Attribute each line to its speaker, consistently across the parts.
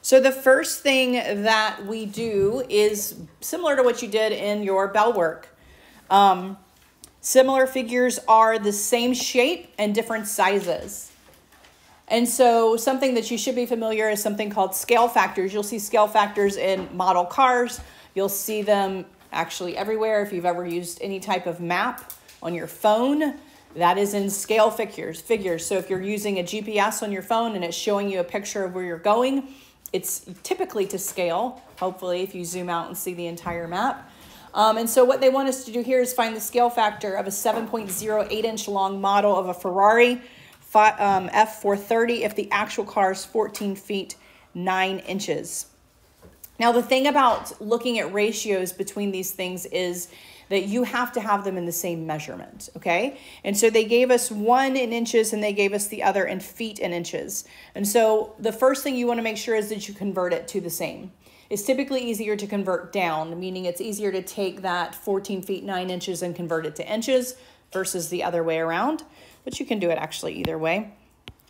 Speaker 1: So the first thing that we do is similar to what you did in your bell work. Similar figures are the same shape and different sizes. And so something that you should be familiar is something called scale factors. You'll see scale factors in model cars. You'll see them actually everywhere. If you've ever used any type of map on your phone, that is in scale figures. So if you're using a GPS on your phone and it's showing you a picture of where you're going, it's typically to scale, hopefully, if you zoom out and see the entire map. And so what they want us to do here is find the scale factor of a 7.08 inch long model of a Ferrari F430 if the actual car is 14 feet 9 inches. Now, the thing about looking at ratios between these things is that you have to have them in the same measurement, okay? And so they gave us one in inches and they gave us the other in feet and inches. And so the first thing you want to make sure is that you convert it to the same. It's typically easier to convert down, meaning it's easier to take that 14 feet 9 inches and convert it to inches versus the other way around. But you can do it actually either way.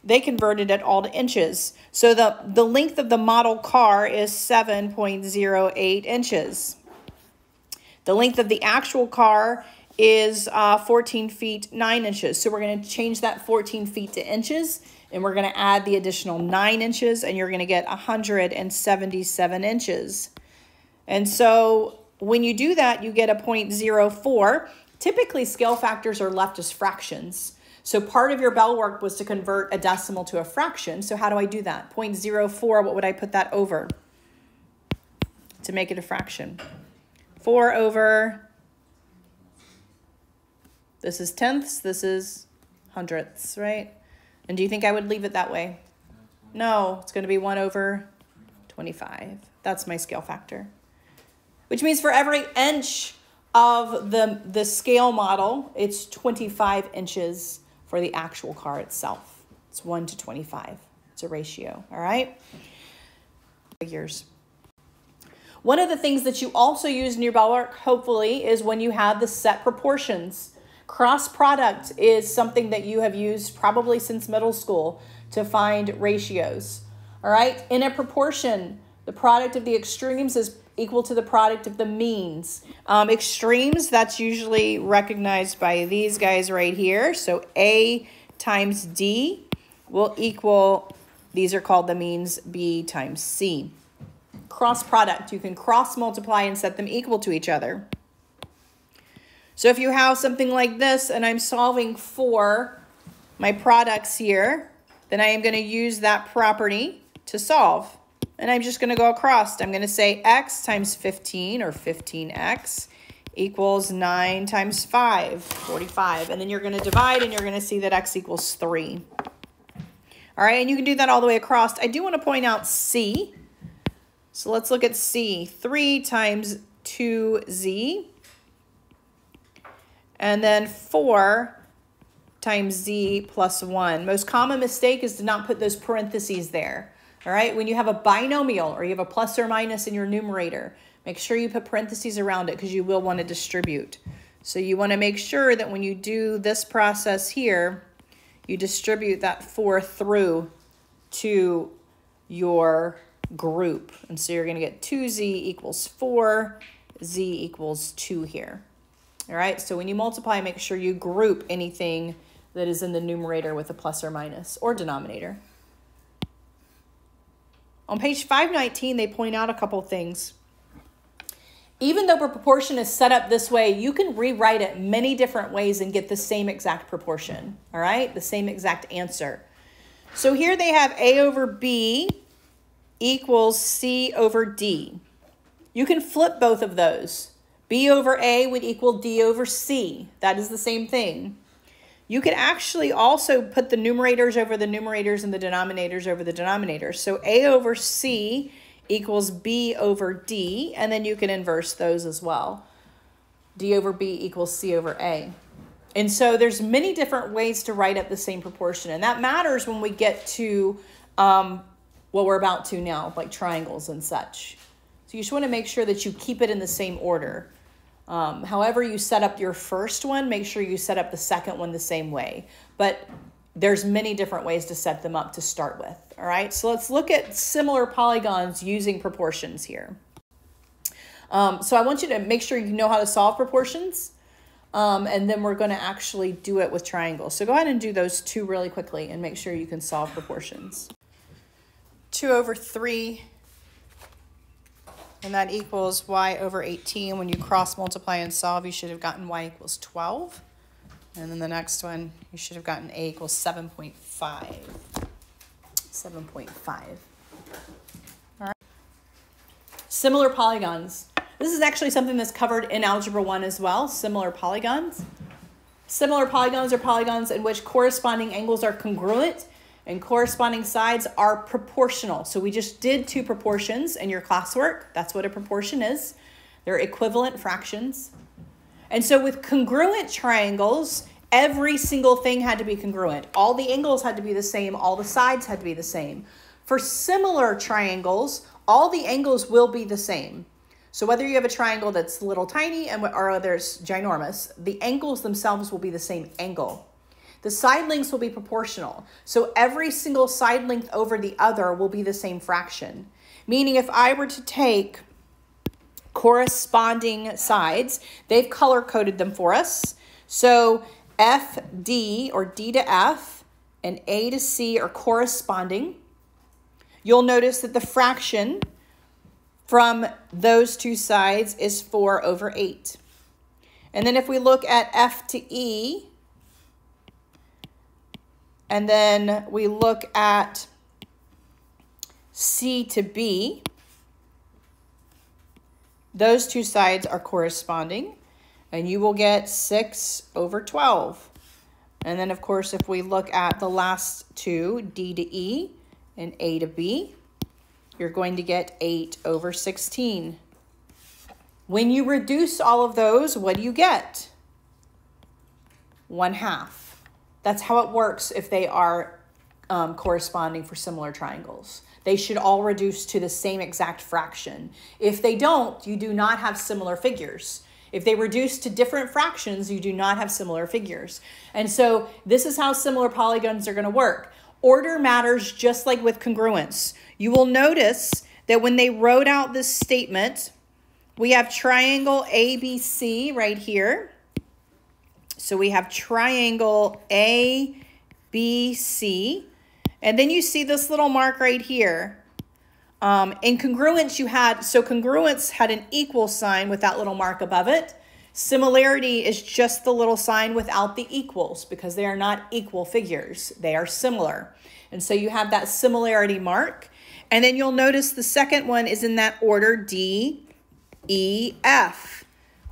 Speaker 1: They converted it all to inches. So the length of the model car is 7.08 inches. The length of the actual car is 14 feet 9 inches. So we're going to change that 14 feet to inches, and we're going to add the additional 9 inches, and you're going to get 177 inches. And so when you do that, you get a 0.04. Typically, scale factors are left as fractions. So part of your bell work was to convert a decimal to a fraction. So how do I do that? 0.04, what would I put that over to make it a fraction? 4 over, this is tenths, this is hundredths, right? And do you think I would leave it that way? No, it's going to be 1 over 25. That's my scale factor. Which means for every inch of the scale model, it's 25 inches for the actual car itself. It's 1 to 25. It's a ratio, all right? Figures. One of the things that you also use in your bell work, hopefully, is when you have the set proportions. Cross product is something that you have used probably since middle school to find ratios. All right, in a proportion, the product of the extremes is equal to the product of the means. Extremes, that's usually recognized by these guys right here. So A times D will equal, these are called the means, B times C. Cross product, you can cross multiply and set them equal to each other. So if you have something like this and I'm solving for my products here, then I am going to use that property to solve. And I'm just going to go across. I'm going to say x times 15 or 15x equals 9 times 5, 45. And then you're going to divide and you're going to see that x equals 3. All right, and you can do that all the way across. I do want to point out C. So let's look at C. 3 times 2z. And then 4 times z plus 1. Most common mistake is to not put those parentheses there. All right, when you have a binomial or you have a plus or minus in your numerator, make sure you put parentheses around it because you will want to distribute. So you want to make sure that when you do this process here, you distribute that 4 through to your group. And so you're going to get 2z equals 4, z equals 2 here. All right, so when you multiply, make sure you group anything that is in the numerator with a plus or minus or denominator. On page 519, they point out a couple things. Even though a proportion is set up this way, you can rewrite it many different ways and get the same exact proportion, all right? The same exact answer. So here they have A over B equals C over D. You can flip both of those. B over A would equal D over C. That is the same thing. You could actually also put the numerators over the numerators and the denominators over the denominators. So A over C equals B over D, and then you can inverse those as well. D over B equals C over A. And so there's many different ways to write up the same proportion, and that matters when we get to what we're about to now, like triangles and such. So you just want to make sure that you keep it in the same order. However you set up your first one, make sure you set up the second one the same way. But there's many different ways to set them up to start with. All right, so let's look at similar polygons using proportions here. So I want you to make sure you know how to solve proportions, and then we're going to actually do it with triangles. So go ahead and do those two really quickly and make sure you can solve proportions. 2 over 3, and that equals y over 18. When you cross multiply and solve, you should have gotten y equals 12. And then the next one, you should have gotten a equals 7.5. 7.5. All right. Similar polygons. This is actually something that's covered in Algebra 1 as well, similar polygons. Similar polygons are polygons in which corresponding angles are congruent and corresponding sides are proportional. So we just did two proportions in your classwork. That's what a proportion is. They're equivalent fractions. And so with congruent triangles, every single thing had to be congruent. All the angles had to be the same. All the sides had to be the same. For similar triangles, all the angles will be the same. So whether you have a triangle that's little tiny or others ginormous, the angles themselves will be the same angle. The side lengths will be proportional. So every single side length over the other will be the same fraction. Meaning if I were to take corresponding sides, they've color coded them for us. So FD or D to F and A to C are corresponding. You'll notice that the fraction from those two sides is 4 over 8. And then if we look at F to E, and then we look at C to B, those two sides are corresponding, and you will get 6 over 12. And then, of course, if we look at the last two, D to E and A to B, you're going to get 8 over 16. When you reduce all of those, what do you get? 1/2. That's how it works if they are corresponding for similar triangles. They should all reduce to the same exact fraction. If they don't, you do not have similar figures. If they reduce to different fractions, you do not have similar figures. And so this is how similar polygons are going to work. Order matters just like with congruence. You will notice that when they wrote out this statement, we have triangle ABC right here. So we have triangle ABC. And then you see this little mark right here. In congruence, congruence had an equal sign with that little mark above it. Similarity is just the little sign without the equals because they are not equal figures. They are similar. And so you have that similarity mark. And then you'll notice the second one is in that order D, E, F.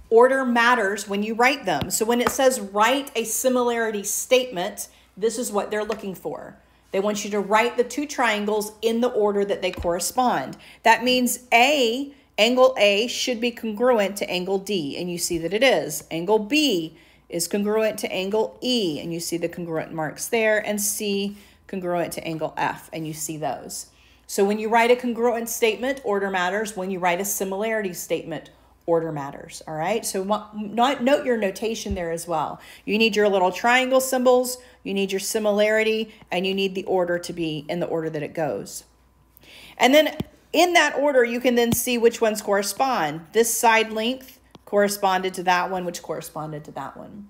Speaker 1: Order matters when you write them. So when it says write a similarity statement, this is what they're looking for. They want you to write the two triangles in the order that they correspond. That means angle A should be congruent to angle D, and you see that it is. Angle B is congruent to angle E, and you see the congruent marks there, and C congruent to angle F, and you see those. So when you write a congruent statement, order matters. When you write a similarity statement, order matters, all right? So note your notation there as well. You need your little triangle symbols, you need your similarity, and you need the order to be in the order that it goes. And then in that order, you can then see which ones correspond. This side length corresponded to that one, which corresponded to that one.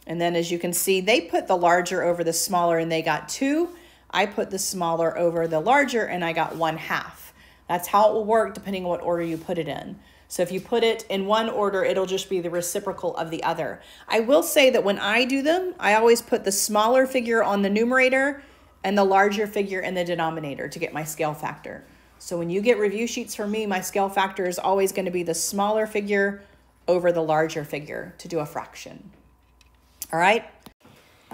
Speaker 1: And then as you can see, they put the larger over the smaller and they got 2. I put the smaller over the larger and I got 1/2. That's how it will work depending on what order you put it in. So if you put it in one order, it'll just be the reciprocal of the other. I will say that when I do them, I always put the smaller figure on the numerator and the larger figure in the denominator to get my scale factor. So when you get review sheets from me, my scale factor is always going to be the smaller figure over the larger figure to do a fraction. All right.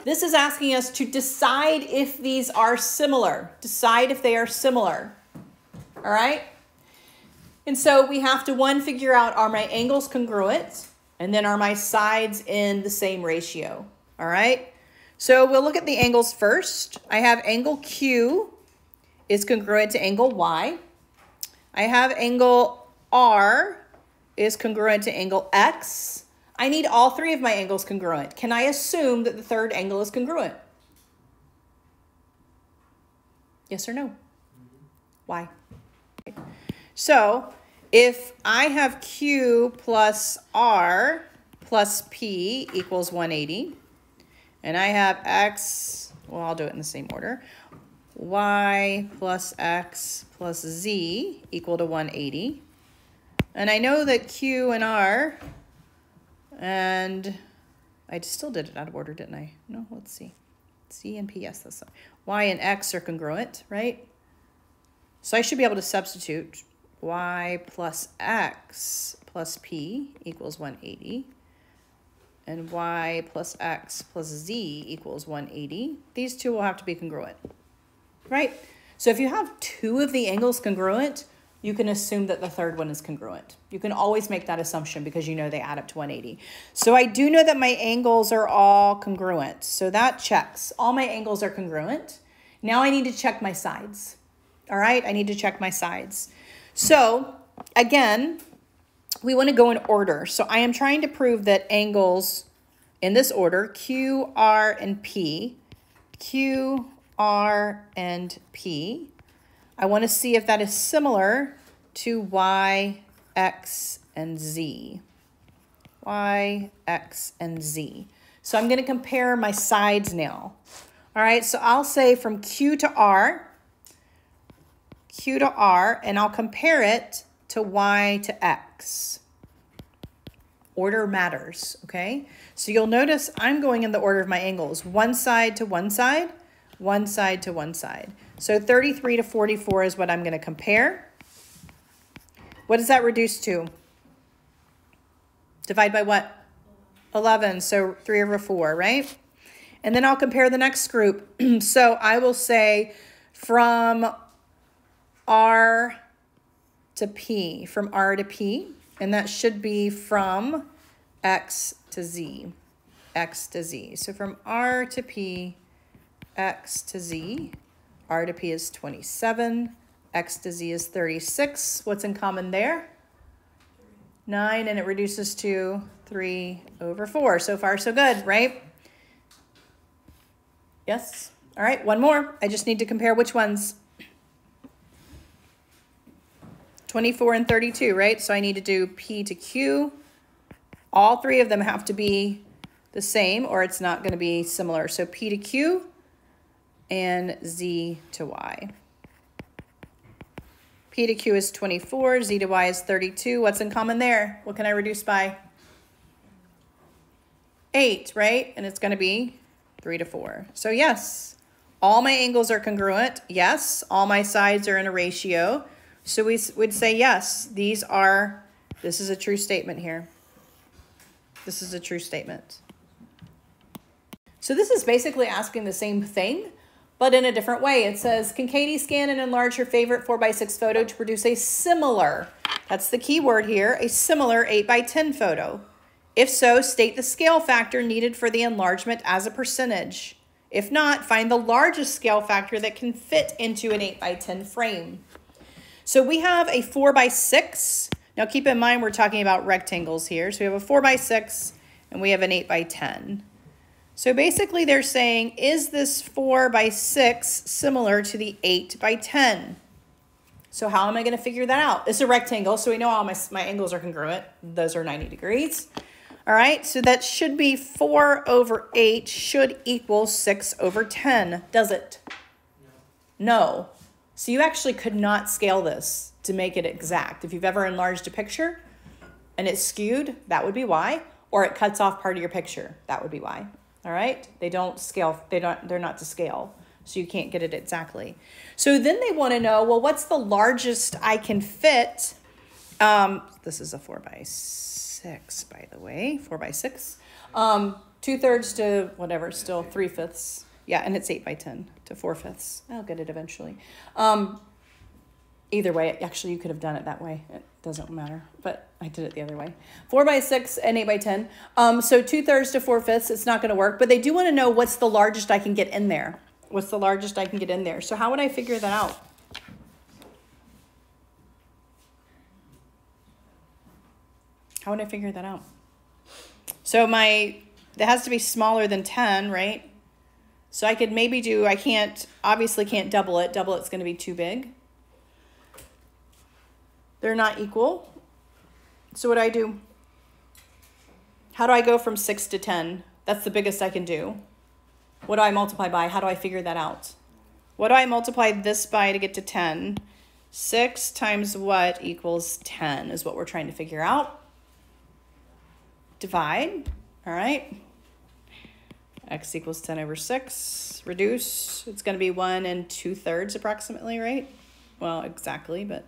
Speaker 1: This is asking us to decide if these are similar. Decide if they are similar. All right. And so we have to, figure out, are my angles congruent? And then are my sides in the same ratio? All right. So we'll look at the angles first. I have angle Q is congruent to angle Y. I have angle R is congruent to angle X. I need all three of my angles congruent. Can I assume that the third angle is congruent? Yes or no? Why? So if I have Q plus R plus P equals 180, and I have X, well, I'll do it in the same order, Y plus X plus Z equal to 180. And I know that Q and R, and I still did it out of order, didn't I? No, let's see. C and P, yes, that's Y and X are congruent, right? So I should be able to substitute Y plus X plus P equals 180. And Y plus X plus Z equals 180. These two will have to be congruent, right? So if you have two of the angles congruent, you can assume that the third one is congruent. You can always make that assumption because you know they add up to 180. So I do know that my angles are all congruent. So that checks. All my angles are congruent. Now I need to check my sides. All right, I need to check my sides. So again, we want to go in order. So I am trying to prove that angles in this order, Q, R, and P, Q, R, and P, I want to see if that is similar to Y, X, and Z. Y, X, and Z. So I'm going to compare my sides now. All right, so I'll say from Q to R, and I'll compare it to Y to X. Order matters, okay? So you'll notice I'm going in the order of my angles. One side to one side, one side to one side. So 33 to 44 is what I'm going to compare. What does that reduce to? Divide by what? 11, so 3 over 4, right? And then I'll compare the next group. So I will say from R to P, and that should be from X to Z, So from R to P, X to Z, R to P is 27, X to Z is 36. What's in common there? 9, and it reduces to 3 over 4. So far, so good, right? Yes? All right, one more. I just need to compare which ones. 24 and 32, right? So I need to do P to Q. All three of them have to be the same or it's not going to be similar. So P to Q and Z to Y. P to Q is 24, Z to Y is 32. What's in common there? What can I reduce by? 8, right? And it's going to be 3 to 4. So yes, all my angles are congruent. Yes, all my sides are in a ratio. So we would say yes, this is a true statement here. This is a true statement. So this is basically asking the same thing, but in a different way. It says, can Katie scan and enlarge her favorite 4x6 photo to produce a similar, that's the key word here, a similar 8x10 photo? If so, state the scale factor needed for the enlargement as a percentage. If not, find the largest scale factor that can fit into an 8x10 frame. So we have a 4x6. Now keep in mind we're talking about rectangles here. So we have a 4x6 and we have an 8x10. So basically they're saying, is this 4x6 similar to the 8x10? So how am I going to figure that out? It's a rectangle, so we know all my angles are congruent. Those are 90 degrees. All right, so that should be 4 over 8 should equal 6 over 10, does it? No. So you actually could not scale this to make it exact. If you've ever enlarged a picture and it's skewed, that would be why. Or it cuts off part of your picture, that would be why. All right, they don't scale, they're not to scale. So you can't get it exactly. So then they want to know, well, what's the largest I can fit? This is a 4x6, by the way, 4x6. 2/3 to whatever, still 3/5. Yeah, and it's 8x10 to 4/5. I'll get it eventually. Either way, actually, you could have done it that way. It doesn't matter, but I did it the other way. 4x6 and 8x10. So 2/3 to 4/5, it's not going to work, but they do want to know what's the largest I can get in there. What's the largest I can get in there? So how would I figure that out? How would I figure that out? So it has to be smaller than 10, right? So I could maybe do, obviously can't double it. Double it's going to be too big. They're not equal. So what do I do? How do I go from 6 to 10? That's the biggest I can do. What do I multiply by? How do I figure that out? What do I multiply this by to get to 10? 6 times what equals 10 is what we're trying to figure out. Divide. All right. X equals 10 over 6. Reduce. It's going to be 1 2/3 approximately, right? Well, exactly, but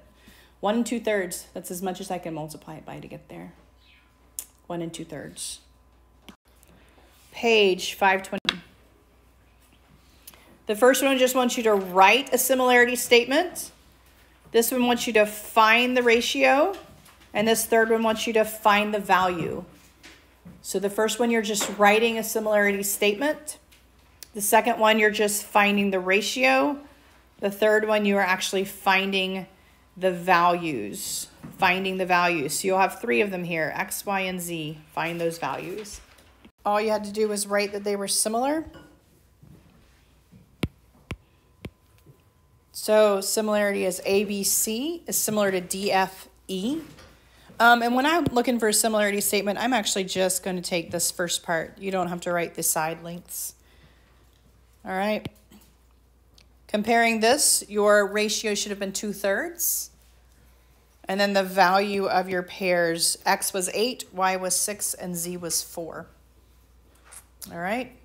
Speaker 1: 1 2/3. That's as much as I can multiply it by to get there. 1 2/3. Page 520. The first one just wants you to write a similarity statement. This one wants you to find the ratio. And this third one wants you to find the value. So the first one, you're just writing a similarity statement. The second one, you're just finding the ratio. The third one, you are actually finding the values. Finding the values. So you'll have 3 of them here, X, Y, and Z. Find those values. All you had to do was write that they were similar. So similarity is ABC is similar to DFE. And when I'm looking for a similarity statement, I'm actually just going to take this first part. You don't have to write the side lengths. All right. Comparing this, your ratio should have been 2/3. And then the value of your pairs, X was 8, Y was 6, and Z was 4. All right.